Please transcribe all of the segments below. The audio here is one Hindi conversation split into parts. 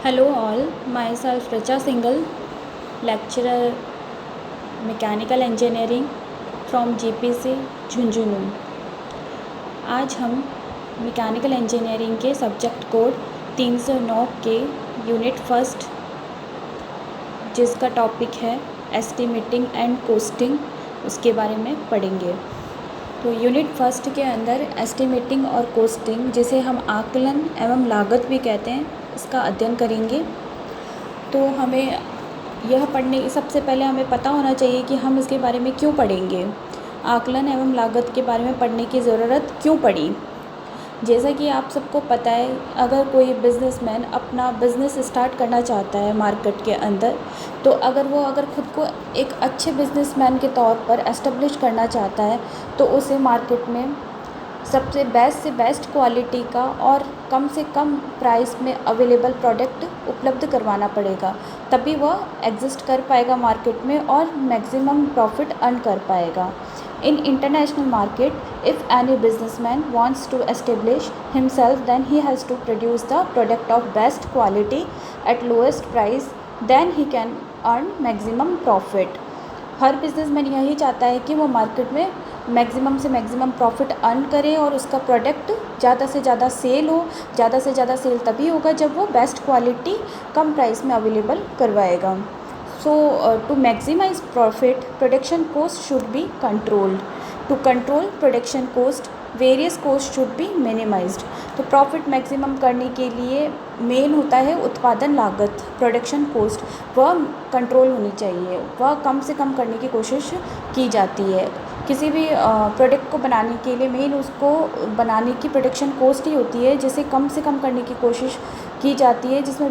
Hello all, myself Richa Singhal, lecturer mechanical engineering from GPC Jhunjhunu. आज हम मैकेनिकल इंजीनियरिंग के सब्जेक्ट कोड 309 के यूनिट फर्स्ट, जिसका टॉपिक है एस्टिमेटिंग एंड कोस्टिंग, उसके बारे में पढ़ेंगे। तो यूनिट फर्स्ट के अंदर एस्टिमेटिंग और कोस्टिंग, जिसे हम आकलन एवं लागत भी कहते हैं, इसका अध्ययन करेंगे। तो हमें यह पढ़ने सबसे पहले हमें पता होना चाहिए कि हम इसके बारे में क्यों पढ़ेंगे, आकलन एवं लागत के बारे में पढ़ने की ज़रूरत क्यों पड़ी। जैसा कि आप सबको पता है, अगर कोई बिज़नेसमैन अपना बिज़नेस स्टार्ट करना चाहता है मार्केट के अंदर, तो अगर खुद को एक अच्छे बिज़नेसमैन के तौर पर एस्टेब्लिश करना चाहता है, तो उसे मार्केट में सबसे बेस्ट से बेस्ट क्वालिटी का और कम से कम प्राइस में अवेलेबल प्रोडक्ट उपलब्ध करवाना पड़ेगा। तभी वह एग्जिस्ट कर पाएगा मार्केट में और मैक्सिमम प्रॉफिट अर्न कर पाएगा। In international market, if any businessman wants to establish himself, then he has to produce the product of best quality at lowest price, then he can earn maximum profit. Her businessman यही चाहता है कि वो मार्केट में मैक्सिमम से मैक्सिमम प्रॉफिट अर्न करे और उसका प्रोडक्ट ज़्यादा से ज़्यादा सेल हो। ज़्यादा से ज़्यादा सेल तभी होगा जब वो बेस्ट क्वालिटी कम प्राइस में अवेलेबल करवाएगा। So to maximize profit, production cost should be controlled. To control production cost, various costs should be minimized. तो प्रॉफिट मैक्सिमम करने के लिए मेन होता है उत्पादन लागत, प्रोडक्शन कोस्ट, वह कंट्रोल होनी चाहिए, वह कम से कम करने की कोशिश की जाती है। किसी भी प्रोडक्ट को बनाने के लिए मेन उसको बनाने की प्रोडक्शन कोस्ट ही होती है, जिसे कम से कम करने की कोशिश की जाती है, जिसमें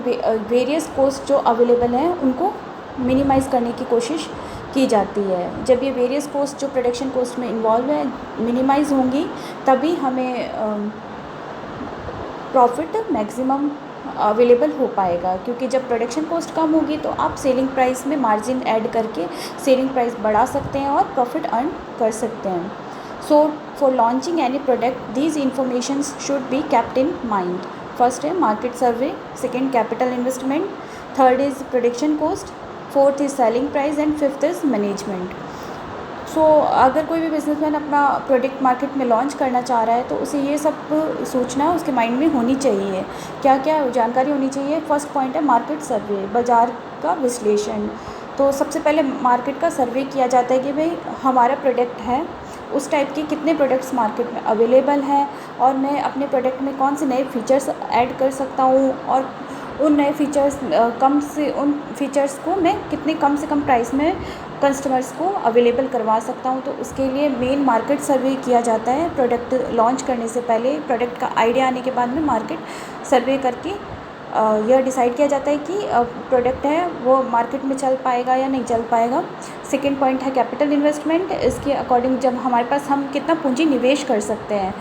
वेरियस कोस्ट जो अवेलेबल हैं उनको मिनिमाइज़ करने की कोशिश की जाती है। जब ये वेरियस कोस्ट जो प्रोडक्शन कोस्ट में इन्वॉल्व है मिनिमाइज़ होंगी, तभी हमें प्रॉफिट मैक्सिमम अवेलेबल हो पाएगा। क्योंकि जब प्रोडक्शन कॉस्ट कम होगी तो आप सेलिंग प्राइस में मार्जिन ऐड करके सेलिंग प्राइस बढ़ा सकते हैं और प्रॉफिट अर्न कर सकते हैं। So for launching any product, these informations should be kept in mind. First है market survey, second capital investment, third is production cost, fourth is selling price and fifth is management. So अगर कोई भी बिजनेसमैन अपना प्रोडक्ट मार्केट में लॉन्च करना चाह रहा है तो उसे ये सब सोचना उसके माइंड में होनी चाहिए। क्या क्या जानकारी होनी चाहिए? फर्स्ट पॉइंट है मार्केट सर्वे, बाज़ार का विश्लेषण। तो सबसे पहले मार्केट का सर्वे किया जाता है कि भाई हमारा प्रोडक्ट है, उस टाइप के कितने प्रोडक्ट्स मार्केट में अवेलेबल हैं और मैं अपने प्रोडक्ट में कौन से नए फीचर्स ऐड कर सकता हूँ और उन नए फीचर्स उन फीचर्स को मैं कितने कम से कम प्राइस में कस्टमर्स को अवेलेबल करवा सकता हूँ। तो उसके लिए मेन मार्केट सर्वे किया जाता है। प्रोडक्ट लॉन्च करने से पहले, प्रोडक्ट का आइडिया आने के बाद में मार्केट सर्वे करके यह डिसाइड किया जाता है कि प्रोडक्ट है वो मार्केट में चल पाएगा या नहीं चल पाएगा। सेकेंड पॉइंट है कैपिटल इन्वेस्टमेंट। इसके अकॉर्डिंग जब हमारे पास हम कितना पूंजी निवेश कर सकते हैं,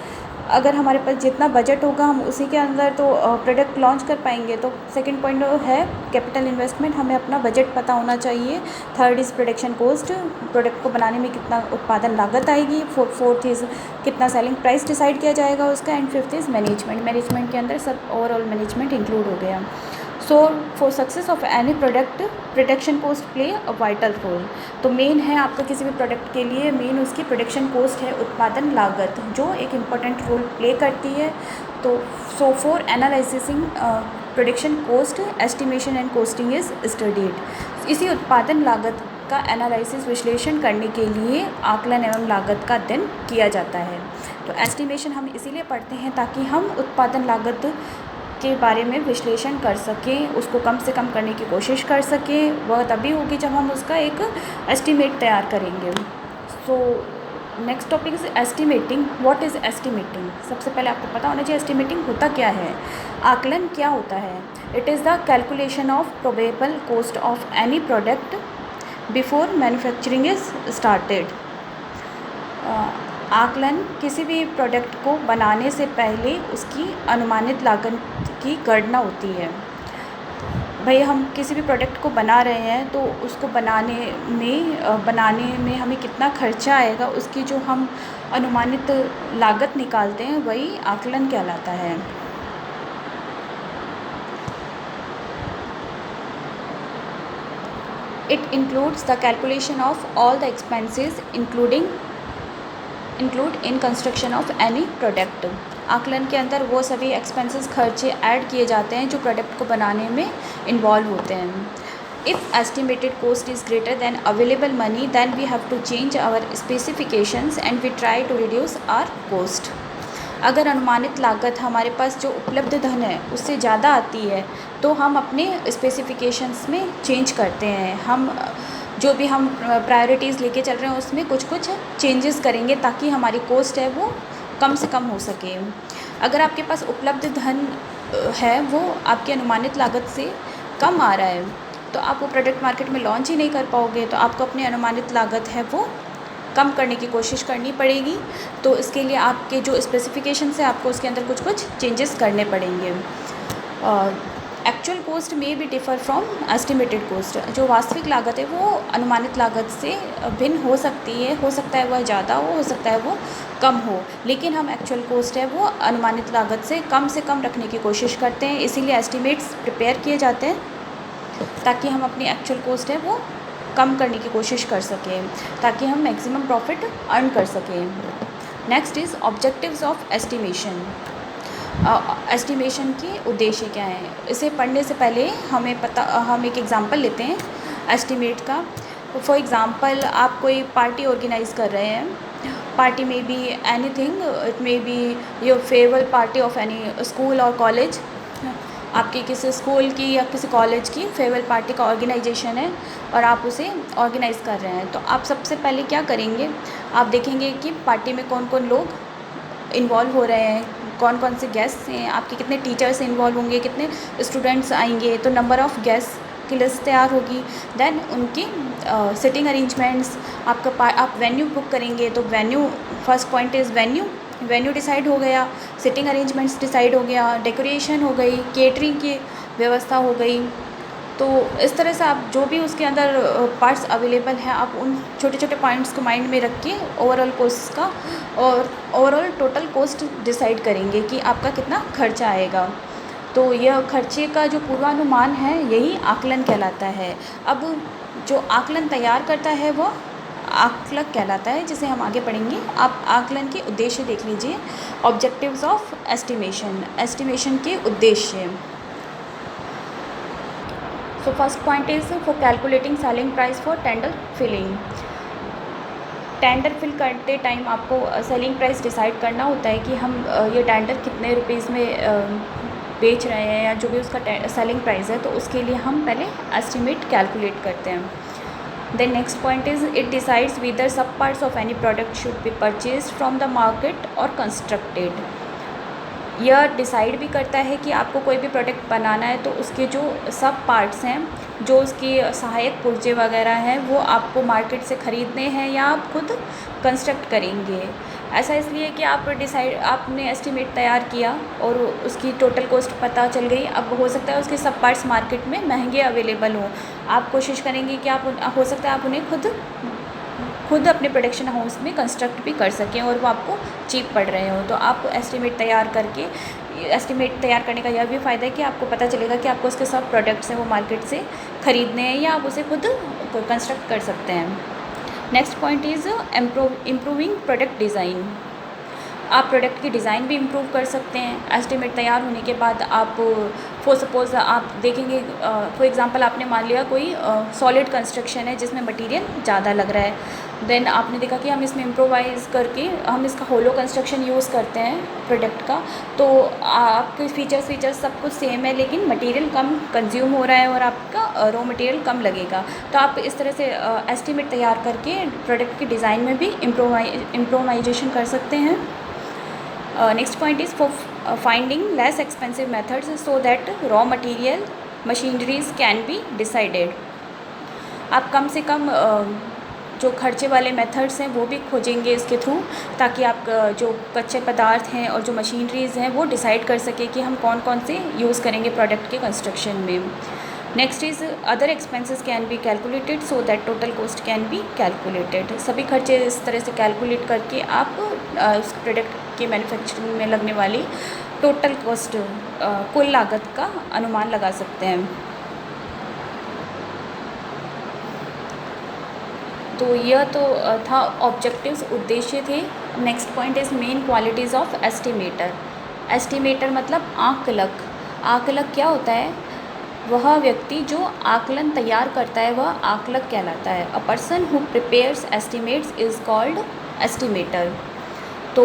अगर हमारे पास जितना बजट होगा हम उसी के अंदर तो प्रोडक्ट लॉन्च कर पाएंगे। तो सेकंड पॉइंट है कैपिटल इन्वेस्टमेंट, हमें अपना बजट पता होना चाहिए। Third is production cost, product को बनाने में कितना उत्पादन लागत आएगी। फोर्थ इज़ कितना सेलिंग प्राइस डिसाइड किया जाएगा उसका, and fifth is management. Management के अंदर सब ओवरऑल मैनेजमेंट इंक्लूड हो गया। So for success of any product, production cost play a vital role. तो मेन है आपका किसी भी प्रोडक्ट के लिए मेन उसकी प्रोडक्शन कॉस्ट है, उत्पादन लागत, जो एक इम्पॉर्टेंट रोल प्ले करती है। तो so for analysing production cost, estimation and costing is studied. इसी उत्पादन लागत का एनालिसिस, विश्लेषण करने के लिए आकलन एवं लागत का अध्ययन किया जाता है। तो एस्टिमेशन हम इसीलिए पढ़ते हैं ताकि हम उत्पादन लागत के बारे में विश्लेषण कर सकें, उसको कम से कम करने की कोशिश कर सकें। वह तभी होगी जब हम उसका एक एस्टिमेट तैयार करेंगे। So next topic is estimating. What is estimating? सबसे पहले आपको पता होना चाहिए एस्टिमेटिंग होता क्या है, आकलन क्या होता है। It is the calculation of probable cost of any product before manufacturing is started. आकलन किसी भी प्रोडक्ट को बनाने से पहले उसकी अनुमानित लागत की गणना होती है। भाई हम किसी भी प्रोडक्ट को बना रहे हैं तो उसको बनाने में हमें कितना खर्चा आएगा, उसकी जो हम अनुमानित लागत निकालते हैं वही आकलन कहलाता है। It includes the calculation of all the expenses include in construction of any product. आकलन के अंदर वो सभी एक्सपेंसेस खर्चे ऐड किए जाते हैं जो प्रोडक्ट को बनाने में इन्वॉल्व होते हैं. If estimated cost is greater than available money, then we have to change our specifications and we try to reduce our cost. अगर अनुमानित लागत हमारे पास जो उपलब्ध धन है उससे ज़्यादा आती है तो हम अपने स्पेसिफिकेशंस में चेंज करते हैं. हम जो भी हम प्रायोरिटीज़ लेके चल रहे हैं उसमें कुछ कुछ चेंजेस करेंगे ताकि हमारी कॉस्ट है वो कम से कम हो सके. अगर आपके पास उपलब्ध धन है वो आपकी अनुमानित लागत से कम आ रहा है तो आप वो प्रोडक्ट मार्केट में लॉन्च ही नहीं कर पाओगे. तो आपको अपनी अनुमानित लागत है वो कम करने की कोशिश करनी पड़ेगी. तो इसके लिए आपके जो स्पेसिफिकेशंस है आपको उसके अंदर कुछ कुछ चेंजेस करने पड़ेंगे. एक्चुअल कॉस्ट में भी डिफ़र फ्रॉम एस्टिमेटेड कॉस्ट. जो वास्तविक लागत है वो अनुमानित लागत से भिन्न हो सकती है. हो सकता है वह ज़्यादा हो सकता है वो कम हो, लेकिन हम एक्चुअल कॉस्ट है वो अनुमानित लागत से कम रखने की कोशिश करते हैं. इसीलिए एस्टिमेट्स प्रिपेयर किए जाते हैं ताकि हम अपनी एक्चुअल कॉस्ट है वो कम करने की कोशिश कर सकें ताकि हम मैक्सिमम प्रॉफिट अर्न कर सकें. Next is objectives of estimation. Estimation के उद्देश्य क्या हैं इसे पढ़ने से पहले हम एक एग्ज़ाम्पल लेते हैं एस्टिमेट का. फॉर एग्ज़ाम्पल आप कोई पार्टी ऑर्गेनाइज़ कर रहे हैं. पार्टी में be anything, it may be your farewell party of any school और कॉलेज. आपकी किसी स्कूल की या किसी कॉलेज की फेयरवेल पार्टी का ऑर्गेनाइजेशन है और आप उसे ऑर्गेनाइज़ कर रहे हैं. तो आप सबसे पहले क्या करेंगे, आप देखेंगे कि पार्टी में कौन कौन लोग इन्वॉल्व हो रहे हैं, कौन कौन से गेस्ट हैं, आपके कितने टीचर्स इन्वॉल्व होंगे, कितने स्टूडेंट्स आएंगे. तो नंबर ऑफ़ गेस्ट की लिस्ट तैयार होगी. देन उनकी सिटिंग अरेंजमेंट्स, आप वेन्यू बुक करेंगे तो venue, first point is venue decide हो गया, सिटिंग अरेंजमेंट्स डिसाइड हो गया, डेकोरेशन हो गई, केटरिंग की व्यवस्था हो गई. तो इस तरह से आप जो भी उसके अंदर पार्ट्स अवेलेबल हैं आप उन छोटे छोटे पॉइंट्स को माइंड में रख के ओवरऑल कॉस्ट का और ओवरऑल टोटल कॉस्ट डिसाइड करेंगे कि आपका कितना खर्चा आएगा. तो यह खर्चे का जो पूर्वानुमान है यही आकलन कहलाता है. अब जो आकलन तैयार करता है वह आकलक कहलाता है, जिसे हम आगे पढ़ेंगे. आप आकलन के उद्देश्य देख लीजिए. ऑब्जेक्टिव्स ऑफ एस्टिमेशन, एस्टिमेशन के उद्देश्य. So first point is for calculating selling price for tender filling. Tender fill करते टाइम आपको सेलिंग प्राइस डिसाइड करना होता है कि हम ये टेंडर कितने रुपीज़ में बेच रहे हैं या जो भी उसका सेलिंग प्राइस है, तो उसके लिए हम पहले एस्टिमेट कैलकुलेट करते हैं. Then next point is it decides whether सब parts of any product should be purchased from the market or constructed. यह डिसाइड भी करता है कि आपको कोई भी प्रोडक्ट बनाना है तो उसके जो सब पार्ट्स हैं, जो उसकी सहायक पुर्जे वगैरह हैं, वो आपको मार्केट से ख़रीदने हैं या आप खुद कंस्ट्रक्ट करेंगे. ऐसा इसलिए कि आपने एस्टिमेट तैयार किया और उसकी टोटल कॉस्ट पता चल गई. अब हो सकता है उसके सब पार्ट्स मार्केट में महंगे अवेलेबल हों. आप कोशिश करेंगे कि हो सकता है आप उन्हें खुद अपने प्रोडक्शन हाउस में कंस्ट्रक्ट भी कर सकें और वो आपको चीप पड़ रहे हो. तो आप एस्टिमेट तैयार करने का यह भी फ़ायदा है कि आपको पता चलेगा कि आपको उसके सब प्रोडक्ट्स हैं वो मार्केट से ख़रीदने हैं या आप उसे खुद कंस्ट्रक्ट कर सकते हैं. Next point is improving product design. आप प्रोडक्ट की डिज़ाइन भी इम्प्रूव कर सकते हैं. एस्टिमेट तैयार होने के बाद आप फॉर सपोज़ आप देखेंगे, फॉर एग्ज़ाम्पल आपने मान लिया कोई सॉलिड कंस्ट्रक्शन है जिसमें मटेरियल ज़्यादा लग रहा है. देन आपने देखा कि हम इसमें इम्प्रोवाइज़ करके हम इसका होलो कंस्ट्रक्शन यूज़ करते हैं प्रोडक्ट का. तो आपके फीचर्स सब कुछ सेम है लेकिन मटेरियल कम कंज्यूम हो रहा है और आपका रॉ मटेरियल कम लगेगा. तो आप इस तरह से एस्टिमेट तैयार करके प्रोडक्ट की डिज़ाइन में भी इम्प्रोवाइजेशन कर सकते हैं. Next point is for finding less expensive methods so that raw material machineries can be decided. आप कम से कम जो खर्चे वाले मेथड्स हैं वो भी खोजेंगे इसके थ्रू, ताकि आप जो कच्चे पदार्थ हैं और जो मशीनरीज़ हैं वो डिसाइड कर सकें कि हम कौन कौन से यूज़ करेंगे प्रोडक्ट के कंस्ट्रक्शन में. Next is other expenses can be calculated so that total cost can be calculated. सभी खर्चे इस तरह से कैलकुलेट करके आप उस प्रोडक्ट के मैन्युफैक्चरिंग में लगने वाली टोटल कॉस्ट, कुल लागत का अनुमान लगा सकते हैं. तो यह तो था ऑब्जेक्टिव्स, उद्देश्य थे। Next point is main qualities of estimator. Estimator मतलब आकलक। आकलक क्या होता है? वह व्यक्ति जो आकलन तैयार करता है वह आकलक कहलाता है। A person who prepares estimates is called estimator. तो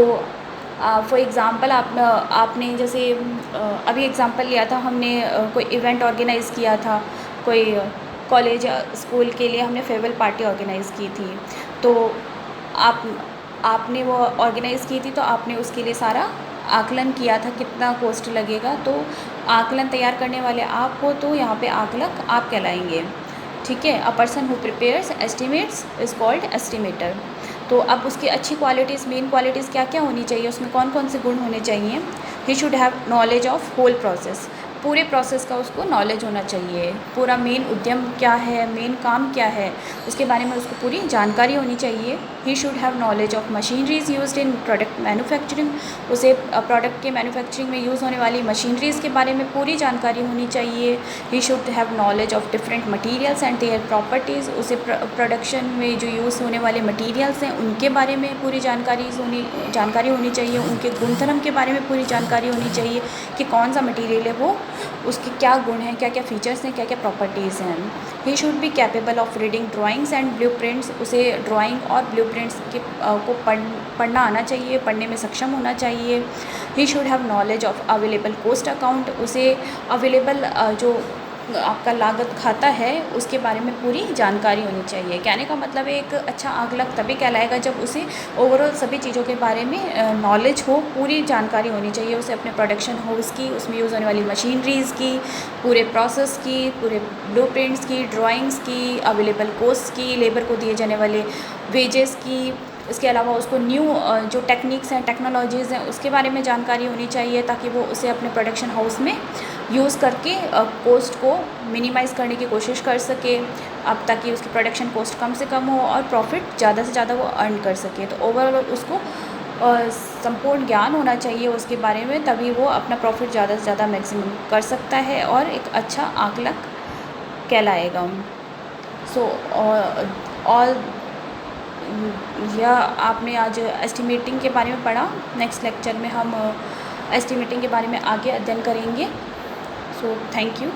फॉर एग्ज़ाम्पल आपने जैसे अभी एग्ज़ाम्पल लिया था हमने, कोई इवेंट ऑर्गेनाइज़ किया था, कोई कॉलेज या स्कूल के लिए हमने फेयरवेल पार्टी ऑर्गेनाइज़ की थी। तो आप आपने वो ऑर्गेनाइज़ की थी तो आपने उसके लिए सारा आकलन किया था कितना कॉस्ट लगेगा। तो आकलन तैयार करने वाले आप हो तो यहाँ पे आकलक आप कहलाएंगे। ठीक है। A person who prepares estimates is called estimator. तो अब उसकी अच्छी क्वालिटीज़, मेन क्वालिटीज़ क्या क्या होनी चाहिए, उसमें कौन कौन से गुण होने चाहिए? He should have knowledge of whole process. पूरे प्रोसेस का उसको नॉलेज होना चाहिए। पूरा मेन उद्यम क्या है, मेन काम क्या है, उसके बारे में उसको पूरी जानकारी होनी चाहिए। He should have knowledge of machineries used in product manufacturing. उसे प्रोडक्ट के मैन्युफैक्चरिंग में यूज़ होने वाली मशीनरीज़ के बारे में पूरी जानकारी होनी चाहिए। He should have knowledge of different materials and their properties. उसे प्रोडक्शन में जो यूज़ होने वाले मटीरियल्स हैं उनके बारे में पूरी जानकारी होनी चाहिए। उनके गुणधर्म के बारे में पूरी जानकारी होनी चाहिए कि कौन सा मटीरियल है वो, उसके क्या गुण हैं, क्या क्या फ़ीचर्स हैं, क्या क्या प्रॉपर्टीज़ हैं। He should be capable of reading drawings and blueprints. उसे ड्राइंग और ब्लूप्रिंट्स को पढ़ना आना चाहिए, पढ़ने में सक्षम होना चाहिए। He should have knowledge of available cost account. उसे अवेलेबल जो आपका लागत खाता है उसके बारे में पूरी जानकारी होनी चाहिए। कहने का मतलब एक अच्छा आकलक तभी कहलाएगा जब उसे ओवरऑल सभी चीज़ों के बारे में नॉलेज हो, पूरी जानकारी होनी चाहिए उसे अपने प्रोडक्शन हाउस की, उसमें यूज़ होने वाली मशीनरीज़ की, पूरे प्रोसेस की, पूरे ब्लूप्रिंट्स की, ड्राइंग्स की, अवेलेबल कॉस्ट की, लेबर को दिए जाने वाले वेजेस की। इसके अलावा उसको न्यू जो टेक्निक्स हैं, टेक्नोलॉजीज़ हैं, उसके बारे में जानकारी होनी चाहिए ताकि वो उसे अपने प्रोडक्शन हाउस में यूज़ करके कॉस्ट को मिनिमाइज़ करने की कोशिश कर सके, अब ताकि उसकी प्रोडक्शन कॉस्ट कम से कम हो और प्रॉफिट ज़्यादा से ज़्यादा वो अर्न कर सके। तो ओवरऑल उसको संपूर्ण ज्ञान होना चाहिए उसके बारे में, तभी वो अपना प्रॉफिट ज़्यादा से ज़्यादा मैक्सिमम कर सकता है और एक अच्छा आकलक कहलाएगा। सो ऑल या आपने आज एस्टिमेटिंग के बारे में पढ़ा। नेक्स्ट लेक्चर में हम एस्टिमेटिंग के बारे में आगे अध्ययन करेंगे। So thank you.